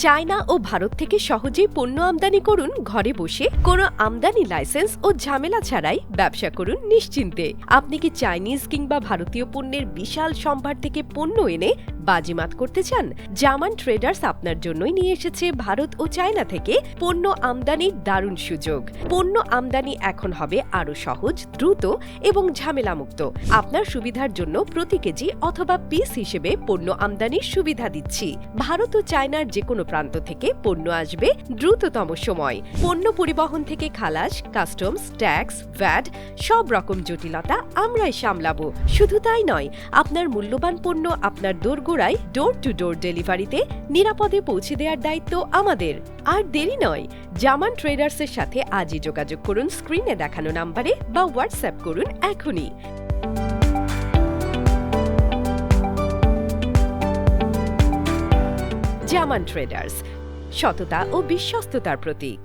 China ও ভারত থেকে সহজেই পণ্য আমদানি করুন ঘরে বসে, কোনো আমদানি লাইসেন্স ও ঝামেলা ছাড়াই ব্যবসা করুন নিশ্চিন্তে। আপনি কি চাইনিজ কিংবা ভারতীয় পণ্যের বিশাল সম্ভার থেকে পণ্য এনে বাজিমাত করতে চান? জামান ট্রেডার্স আপনার জন্যই নিয়ে এসেছে ভারত ও চায়না থেকে পণ্য আমদানির দারুণ সুযোগ। পণ্য আমদানি এখন হবে আরও সহজ, দ্রুত এবং ঝামেলামুক্ত। আপনার সুবিধার জন্য প্রতি কেজি অথবা পিস হিসেবে পণ্য আমদানির সুবিধা দিচ্ছি। ভারত ও চায়নার যে কোনো প্রান্ত থেকে পণ্য আসবে দ্রুততম সময়। পণ্য পরিবহন থেকে খালাস, কাস্টমস, ট্যাক্স, ভ্যাট সব রকম জটিলতা আমরাই সামলাবো। শুধু তাই নয়, আপনার মূল্যবান পণ্য আপনার দোরগোড়ায় ডোর টু ডোর ডেলিভারিতে নিরাপদে পৌঁছে দেওয়ার দায়িত্ব আমাদের। আর দেরি নয়, জামান ট্রেডার্সের সাথে আজই যোগাযোগ করুন স্ক্রিনে দেখানো নাম্বারে বা হোয়াটসঅ্যাপ করুন এখনই। জামান ট্রেডার্স, সততা ও বিশ্বস্ততার প্রতীক।